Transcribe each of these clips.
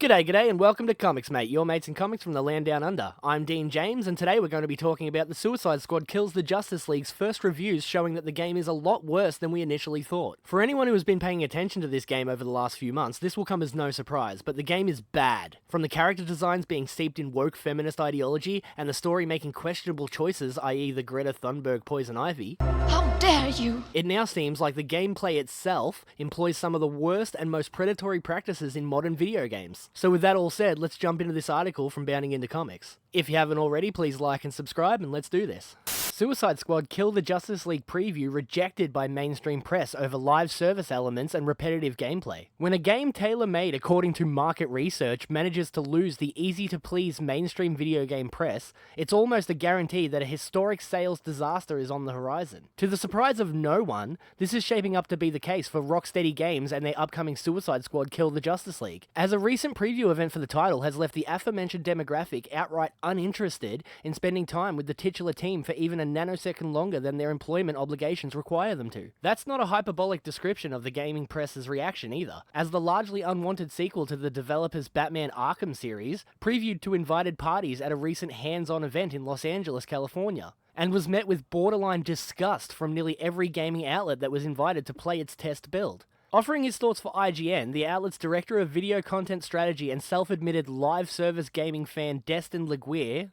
G'day, and welcome to Comics Mate, your mates in comics from the land down under. I'm Dean James, and today we're going to be talking about the Suicide Squad Kills the Justice League's first reviews showing that the game is a lot worse than we initially thought. For anyone who has been paying attention to this game over the last few months, this will come as no surprise, but the game is bad. From the character designs being steeped in woke feminist ideology, and the story making questionable choices, i.e. the Greta Thunberg Poison Ivy, How dare you! it now seems like the gameplay itself employs some of the worst and most predatory practices in modern video games. So with that all said, let's jump into this article from Bounding Into Comics. If you haven't already, please like and subscribe, and let's do this. Suicide Squad Kill the Justice League preview rejected by mainstream press over live service elements and repetitive gameplay. When a game tailor-made according to market research manages to lose the easy-to-please mainstream video game press, it's almost a guarantee that a historic sales disaster is on the horizon. To the surprise of no one, this is shaping up to be the case for Rocksteady Games and their upcoming Suicide Squad Kill the Justice League, as a recent preview event for the title has left the aforementioned demographic outright uninterested in spending time with the titular team for even a nanosecond longer than their employment obligations require them to. That's not a hyperbolic description of the gaming press's reaction either, as the largely unwanted sequel to the developer's Batman Arkham series previewed to invited parties at a recent hands-on event in Los Angeles, California, and was met with borderline disgust from nearly every gaming outlet that was invited to play its test build. Offering his thoughts for IGN, the outlet's director of video content strategy and self-admitted live service gaming fan Destin Leguire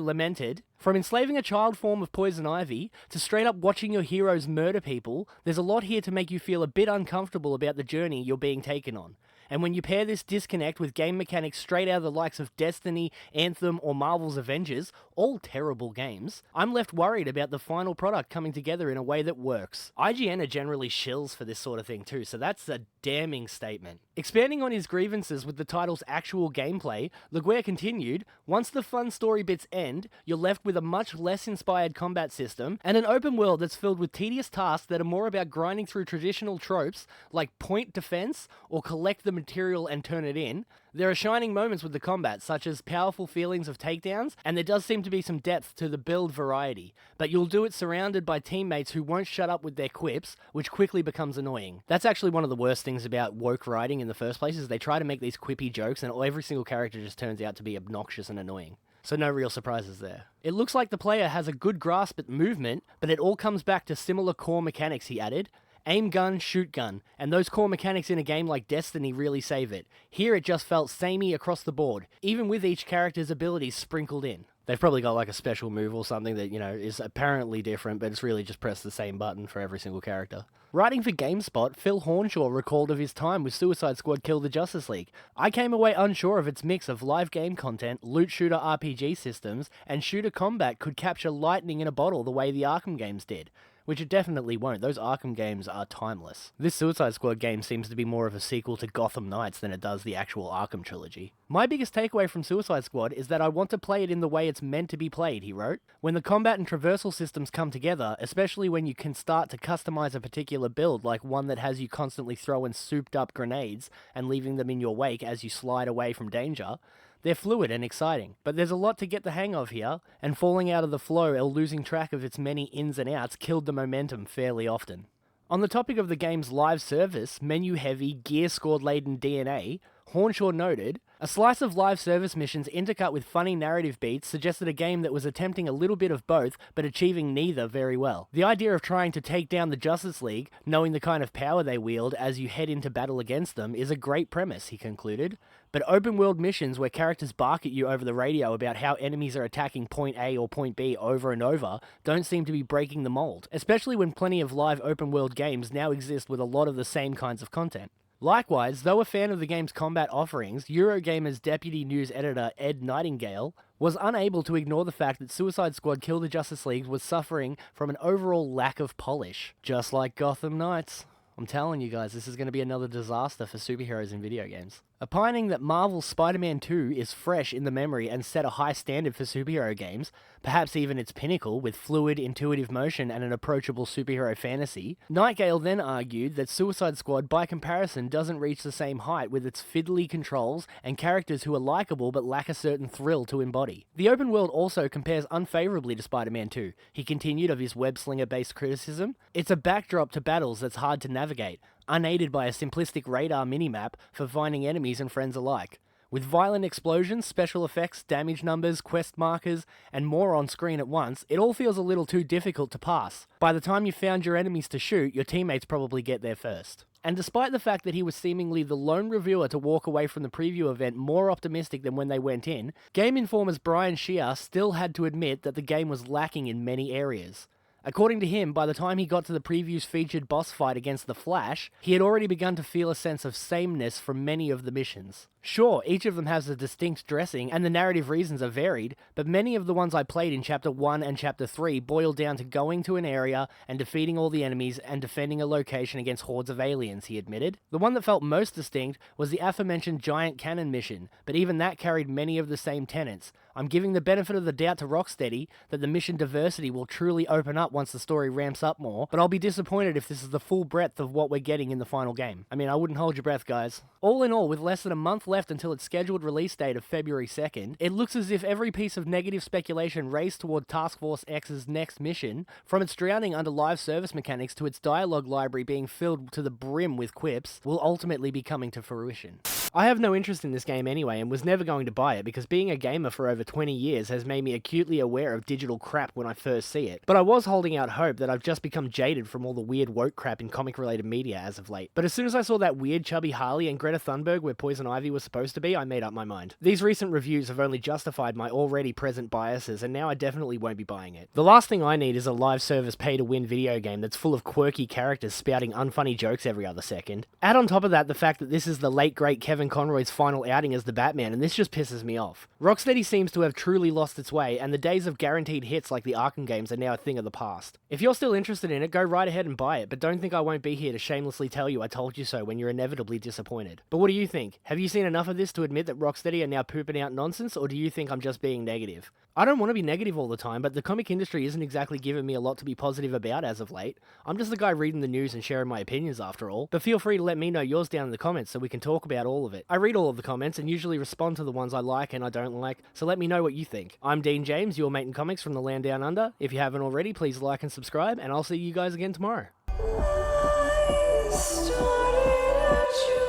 lamented, "From enslaving a child form of Poison Ivy to straight up watching your heroes murder people, there's a lot here to make you feel a bit uncomfortable about the journey you're being taken on. And when you pair this disconnect with game mechanics straight out of the likes of Destiny, Anthem, or Marvel's Avengers, all terrible games, I'm left worried about the final product coming together in a way that works." IGN are generally shills for this sort of thing too, so that's a damning statement. Expanding on his grievances with the title's actual gameplay, Leguire continued, "Once the fun story bits end, you're left with a much less inspired combat system, and an open world that's filled with tedious tasks that are more about grinding through traditional tropes like point defense or collect the material and turn it in. There are shining moments with the combat, such as powerful feelings of takedowns, and there does seem to be some depth to the build variety, but you'll do it surrounded by teammates who won't shut up with their quips, which quickly becomes annoying." That's actually one of the worst things about woke writing in the first place, is they try to make these quippy jokes, and every single character just turns out to be obnoxious and annoying. So no real surprises there. "It looks like the player has a good grasp at movement, but it all comes back to similar core mechanics," he added. "Aim gun, shoot gun, and those core mechanics in a game like Destiny really save it. Here it just felt samey across the board, even with each character's abilities sprinkled in." They've probably got like a special move or something that, is apparently different, but it's really just press the same button for every single character. Writing for GameSpot, Phil Hornshaw recalled of his time with Suicide Squad Kill the Justice League. "I came away unsure of its mix of live game content, loot shooter RPG systems, and shooter combat could capture lightning in a bottle the way the Arkham games did. Which it definitely won't. Those Arkham games are timeless. This Suicide Squad game seems to be more of a sequel to Gotham Knights than it does the actual Arkham trilogy. My biggest takeaway from Suicide Squad is that I want to play it in the way it's meant to be played," he wrote. "When the combat and traversal systems come together, especially when you can start to customize a particular build, like one that has you constantly throwing souped up grenades and leaving them in your wake as you slide away from danger, they're fluid and exciting, but there's a lot to get the hang of here, and falling out of the flow or losing track of its many ins and outs killed the momentum fairly often." On the topic of the game's live service, menu-heavy, gear-scored-laden DNA, Hornshaw noted, "A slice of live service missions intercut with funny narrative beats suggested a game that was attempting a little bit of both, but achieving neither very well. The idea of trying to take down the Justice League, knowing the kind of power they wield as you head into battle against them, is a great premise," he concluded. "But open-world missions where characters bark at you over the radio about how enemies are attacking point A or point B over and over don't seem to be breaking the mold, especially when plenty of live open-world games now exist with a lot of the same kinds of content." Likewise, though a fan of the game's combat offerings, Eurogamer's deputy news editor Ed Nightingale was unable to ignore the fact that Suicide Squad Kill the Justice League was suffering from an overall lack of polish. Just like Gotham Knights. I'm telling you guys, this is going to be another disaster for superheroes in video games. Opining that Marvel's Spider-Man 2 is fresh in the memory and set a high standard for superhero games, perhaps even its pinnacle with fluid, intuitive motion and an approachable superhero fantasy, Nightingale then argued that Suicide Squad by comparison doesn't reach the same height with its fiddly controls and characters who are likable but lack a certain thrill to embody. The open world also compares unfavorably to Spider-Man 2, he continued of his web-slinger-based criticism. "It's a backdrop to battles that's hard to navigate. unaided by a simplistic radar minimap for finding enemies and friends alike. With violent explosions, special effects, damage numbers, quest markers, and more on screen at once, it all feels a little too difficult to pass. By the time you've found your enemies to shoot, your teammates probably get there first. And despite the fact that he was seemingly the lone reviewer to walk away from the preview event more optimistic than when they went in, Game Informer's Brian Shear still had to admit that the game was lacking in many areas. According to him, by the time he got to the preview's featured boss fight against the Flash, he had already begun to feel a sense of sameness from many of the missions. Sure, each of them has a distinct dressing, and the narrative reasons are varied, but many of the ones I played in Chapter 1 and Chapter 3 boil down to going to an area and defeating all the enemies and defending a location against hordes of aliens, he admitted. The one that felt most distinct was the aforementioned Giant Cannon mission, but even that carried many of the same tenets. I'm giving the benefit of the doubt to Rocksteady that the mission diversity will truly open up once the story ramps up more, but I'll be disappointed if this is the full breadth of what we're getting in the final game. I mean, I wouldn't hold your breath, guys. All in all, with less than a month left until its scheduled release date of February 2nd, it looks as if every piece of negative speculation raced toward Task Force X's next mission, from its drowning under live service mechanics to its dialogue library being filled to the brim with quips, will ultimately be coming to fruition. I have no interest in this game anyway and was never going to buy it because being a gamer for over 20 years has made me acutely aware of digital crap when I first see it. But I was holding out hope that I've just become jaded from all the weird woke crap in comic-related media as of late. But as soon as I saw that weird chubby Harley and Greta Thunberg where Poison Ivy was supposed to be, I made up my mind. These recent reviews have only justified my already present biases, and now I definitely won't be buying it. The last thing I need is a live service pay-to-win video game that's full of quirky characters spouting unfunny jokes every other second. Add on top of that the fact that this is the late great Kevin Conroy's final outing as the Batman, and this just pisses me off. Rocksteady seems to have truly lost its way, and the days of guaranteed hits like the Arkham games are now a thing of the past. If you're still interested in it, go right ahead and buy it, but don't think I won't be here to shamelessly tell you I told you so when you're inevitably disappointed. But what do you think? Have you seen enough of this to admit that Rocksteady are now pooping out nonsense, or do you think I'm just being negative? I don't want to be negative all the time, but the comic industry isn't exactly giving me a lot to be positive about as of late. I'm just the guy reading the news and sharing my opinions after all, but feel free to let me know yours down in the comments so we can talk about all of it. I read all of the comments and usually respond to the ones I like and I don't like, so let me know what you think. I'm Dean James, your mate in comics from the land down under. If you haven't already, please like and subscribe, and I'll see you guys again tomorrow. I started at you.